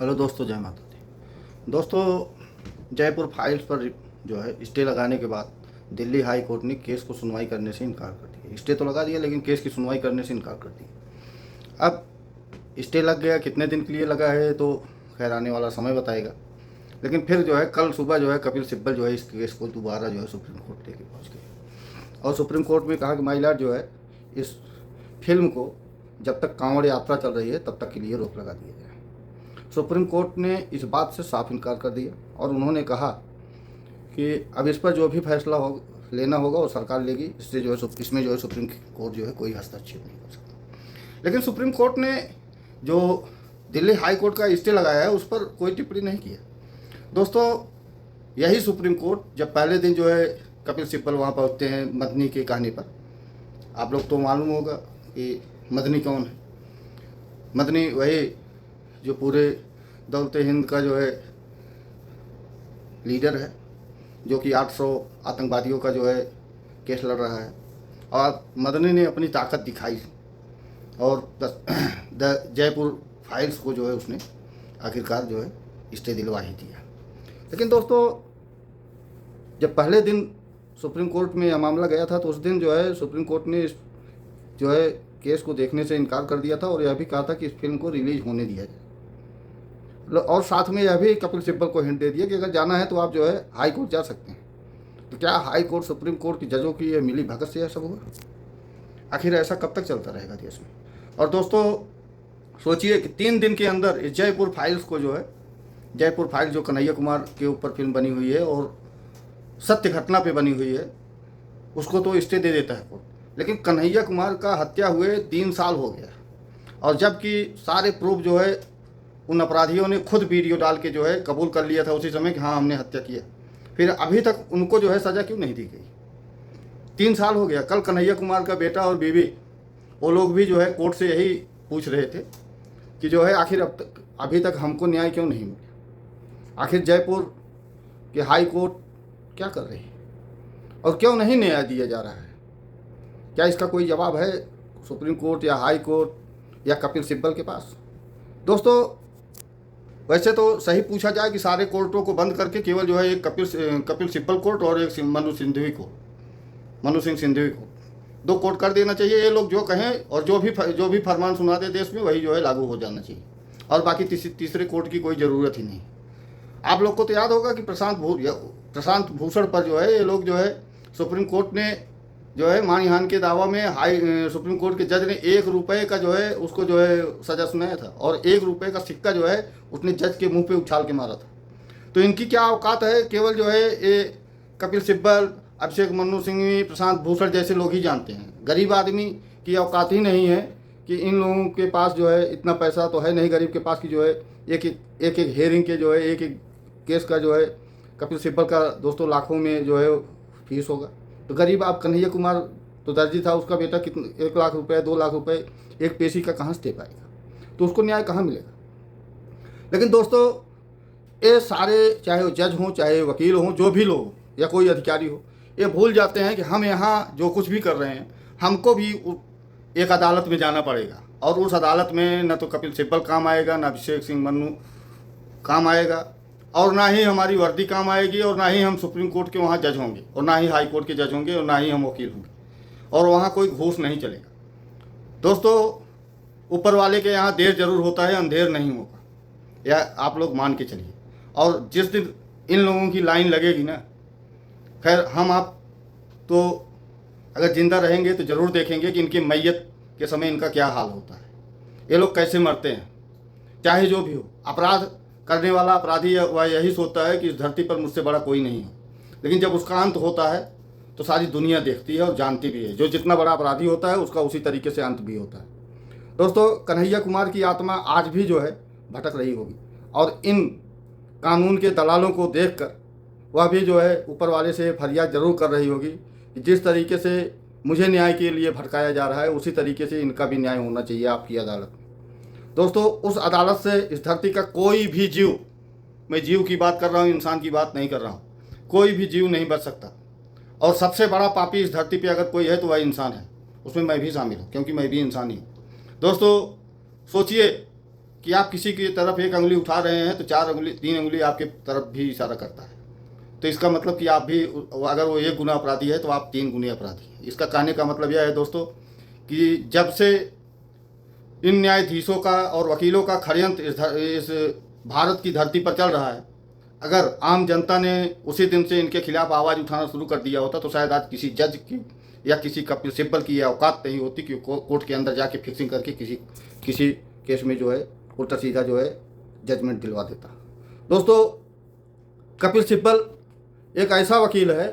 Hello दोस्तों, जय माता दी। दोस्तों, जयपुर फाइल्स पर जो है स्टे लगाने के बाद दिल्ली हाई कोर्ट ने केस को सुनवाई करने से इनकार कर दिया। स्टे तो लगा दिया लेकिन केस की सुनवाई करने से इनकार कर दिया। अब स्टे लग गया, कितने दिन के लिए लगा है तो खैर आने वाला समय बताएगा। लेकिन फिर जो है कल सुबह जो है कपिल सिब्बल जो है इस केस को दोबारा जो है सुप्रीम कोर्ट लेके पहुँच गए और सुप्रीम कोर्ट में कहा कि माई लॉर्ड जो है इस फिल्म को जब तक कांवड़ यात्रा चल रही है तब तक के लिए रोक लगा दिया जाए। सुप्रीम कोर्ट ने इस बात से साफ इनकार कर दिया और उन्होंने कहा कि अब इस पर जो भी फैसला हो लेना होगा वो सरकार लेगी। इससे जो है इसमें जो है सुप्रीम कोर्ट जो है कोई हस्तक्षेप नहीं कर सकता। लेकिन सुप्रीम कोर्ट ने जो दिल्ली हाई कोर्ट का स्टे लगाया है उस पर कोई टिप्पणी नहीं किया। दोस्तों, यही सुप्रीम कोर्ट जब पहले दिन जो है कपिल सिब्बल वहाँ पहुँचते हैं मदनी की कहानी पर, आप लोग तो मालूम होगा कि मदनी कौन है। मदनी वही जो पूरे दौलत हिंद का जो है लीडर है, जो कि 800 आतंकवादियों का जो है केस लड़ रहा है। और मदनी ने अपनी ताकत दिखाई और द जयपुर फाइल्स को जो है उसने आखिरकार जो है स्टे दिलवा ही दिया। लेकिन दोस्तों, जब पहले दिन सुप्रीम कोर्ट में यह मामला गया था तो उस दिन जो है सुप्रीम कोर्ट ने इस जो है केस को देखने से इनकार कर दिया था और यह भी कहा था कि इस फिल्म को रिलीज होने दिया जाए। और साथ में यह भी कपिल सिब्बल को हिंट दे दिया कि अगर जाना है तो आप जो है हाई कोर्ट जा सकते हैं। तो क्या हाई कोर्ट सुप्रीम कोर्ट की जजों की ये मिली भगत से यह सब हुआ? आखिर ऐसा कब तक चलता रहेगा देश में? और दोस्तों, सोचिए कि 3 दिन के अंदर इस जयपुर फाइल्स को जो है, जयपुर फाइल्स जो कन्हैया कुमार के ऊपर फिल्म बनी हुई है और सत्य घटना पे बनी हुई है, उसको तो स्टे दे देता है कोर्ट। लेकिन कन्हैया कुमार का हत्या हुए 3 साल हो गया और जबकि सारे प्रूफ जो है उन अपराधियों ने खुद वीडियो डाल के जो है कबूल कर लिया था उसी समय कि हाँ हमने हत्या किया, फिर अभी तक उनको जो है सज़ा क्यों नहीं दी गई? 3 साल हो गया। कल कन्हैया कुमार का बेटा और बीवी वो लोग भी जो है कोर्ट से यही पूछ रहे थे कि जो है आखिर अब तक अभी तक हमको न्याय क्यों नहीं मिला? आखिर जयपुर के हाई कोर्ट क्या कर रही है और क्यों नहीं न्याय दिया जा रहा है? क्या इसका कोई जवाब है सुप्रीम कोर्ट या हाई कोर्ट या कपिल सिब्बल के पास? दोस्तों, वैसे तो सही पूछा जाए कि सारे कोर्टों को बंद करके केवल जो है एक कपिल सिब्बल कोर्ट और एक मनु सिंह सिंधवी कोर्ट, 2 कोर्ट कर देना चाहिए। ये लोग जो कहें और जो भी फरमान सुना दे देश में वही जो है लागू हो जाना चाहिए और बाकी तीसरे कोर्ट की कोई ज़रूरत ही नहीं। आप लोग को तो याद होगा कि प्रशांत भूषण पर जो है ये लोग जो है सुप्रीम कोर्ट ने जो है मानहानि के दावा में सुप्रीम कोर्ट के जज ने 1 रुपये का जो है उसको जो है सज़ा सुनाया था और 1 रुपये का सिक्का जो है उसने जज के मुंह पे उछाल के मारा था। तो इनकी क्या औकात है? केवल जो है ये कपिल सिब्बल, अभिषेक मनु सिंघवी, प्रशांत भूषण जैसे लोग ही जानते हैं। गरीब आदमी की औकात ही नहीं है कि इन लोगों के पास जो है इतना पैसा तो है नहीं गरीब के पास कि जो है एक हियरिंग के जो है एक केस का जो है कपिल सिब्बल का दोस्तों लाखों में जो है फीस होगा। तो गरीब आप कन्हैया कुमार तो दर्जी था, उसका बेटा कितने 1 लाख रुपए 2 लाख रुपए एक पेशी का कहाँ से दे पाएगा? तो उसको न्याय कहाँ मिलेगा? लेकिन दोस्तों, ये सारे चाहे वो जज हों, चाहे वकील हों, जो भी लोग या कोई अधिकारी हो, ये भूल जाते हैं कि हम यहाँ जो कुछ भी कर रहे हैं हमको भी एक अदालत में जाना पड़ेगा और उस अदालत में न तो कपिल सिब्बल काम आएगा, न अभिषेक सिंह मन्नू काम आएगा और ना ही हमारी वर्दी काम आएगी और ना ही हम सुप्रीम कोर्ट के वहाँ जज होंगे और ना ही हाई कोर्ट के जज होंगे और ना ही हम वकील होंगे और वहाँ कोई घूस नहीं चलेगा। दोस्तों, ऊपर वाले के यहाँ देर जरूर होता है, अंधेर नहीं होगा, या आप लोग मान के चलिए। और जिस दिन इन लोगों की लाइन लगेगी ना, खैर हम आप तो अगर ज़िंदा रहेंगे तो ज़रूर देखेंगे कि इनकी मैयत के समय इनका क्या हाल होता है, ये लोग कैसे मरते हैं। चाहे जो भी हो, अपराध करने वाला अपराधी वह यही सोचता है कि इस धरती पर मुझसे बड़ा कोई नहीं है, लेकिन जब उसका अंत होता है तो सारी दुनिया देखती है और जानती भी है। जो जितना बड़ा अपराधी होता है उसका उसी तरीके से अंत भी होता है। दोस्तों, कन्हैया कुमार की आत्मा आज भी जो है भटक रही होगी और इन कानून के दलालों को देखकर वह भी जो है ऊपर वाले से फरियाद जरूर कर रही होगी कि जिस तरीके से मुझे न्याय के लिए भटकाया जा रहा है उसी तरीके से इनका भी न्याय होना चाहिए आपकी अदालत में। दोस्तों, उस अदालत से इस धरती का कोई भी जीव, मैं जीव की बात कर रहा हूँ, इंसान की बात नहीं कर रहा हूँ, कोई भी जीव नहीं बच सकता। और सबसे बड़ा पापी इस धरती पे अगर कोई है तो वह इंसान है, उसमें मैं भी शामिल हूँ क्योंकि मैं भी इंसान ही हूँ। दोस्तों, सोचिए कि आप किसी की तरफ एक उंगली उठा रहे हैं तो 3 उंगली आपके तरफ भी इशारा करता है। तो इसका मतलब कि आप भी, अगर वो 1 गुना अपराधी है तो आप 3 गुने अपराधी हैं। इसका कहने का मतलब यह है दोस्तों कि जब से इन न्यायाधीशों का और वकीलों का षड्यंत्र इस भारत की धरती पर चल रहा है, अगर आम जनता ने उसी दिन से इनके खिलाफ आवाज़ उठाना शुरू कर दिया होता तो शायद आज किसी जज की या किसी कपिल सिब्बल की औकात नहीं होती कि कोर्ट के अंदर जाके फिक्सिंग करके किसी केस में जो है उल्टा सीधा जो है जजमेंट दिलवा देता। दोस्तों, कपिल सिब्बल एक ऐसा वकील है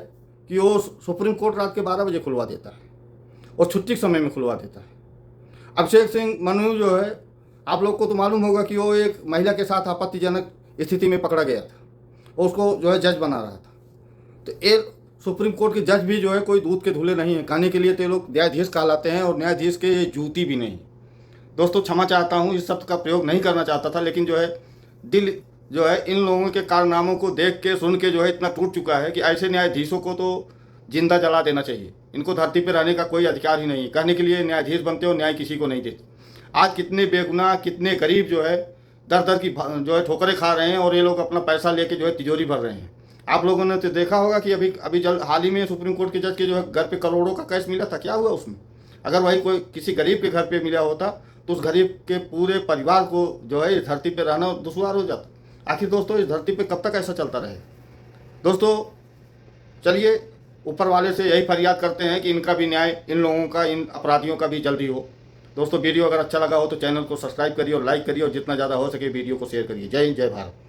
कि वो सुप्रीम कोर्ट रात के 12 बजे खुलवा देता है और छुट्टी के समय में खुलवा देता है। अभिषेक सिंह मनु जो है, आप लोग को तो मालूम होगा कि वो एक महिला के साथ आपत्तिजनक स्थिति में पकड़ा गया था और उसको जो है जज बना रहा था। तो ये सुप्रीम कोर्ट के जज भी जो है कोई दूध के धुले नहीं है, कहने के लिए तो ये लोग न्यायाधीश कहलाते हैं और न्यायाधीश के ये जूती भी नहीं। दोस्तों, क्षमा चाहता हूँ, इस शब्द का प्रयोग नहीं करना चाहता था, लेकिन जो है दिल जो है इन लोगों के कारनामों को देख के सुन के जो है इतना टूट चुका है कि ऐसे न्यायाधीशों को तो जिंदा जला देना चाहिए। इनको धरती पर रहने का कोई अधिकार ही नहीं है। कहने के लिए न्यायाधीश बनते हो, न्याय किसी को नहीं देते। आज कितने बेगुनाह, कितने गरीब जो है दर दर की जो है ठोकरें खा रहे हैं और ये लोग अपना पैसा लेके जो है तिजोरी भर रहे हैं। आप लोगों ने तो देखा होगा कि अभी हाल ही में सुप्रीम कोर्ट के जज के जो है घर पे करोड़ों का कैश मिला था। क्या हुआ उसमें? अगर वही कोई किसी गरीब के घर पे मिला होता तो उस गरीब के पूरे परिवार को जो है इस धरती पे रहना दुश्वार हो जाता। आखिर दोस्तों, इस धरती पे कब तक ऐसा चलता रहे? दोस्तों, चलिए ऊपर वाले से यही फरियाद करते हैं कि इनका भी न्याय, इन लोगों का, इन अपराधियों का भी जल्दी हो। दोस्तों, वीडियो अगर अच्छा लगा हो तो चैनल को सब्सक्राइब करिए और लाइक करिए और जितना ज़्यादा हो सके वीडियो को शेयर करिए। जय हिंद, जय भारत।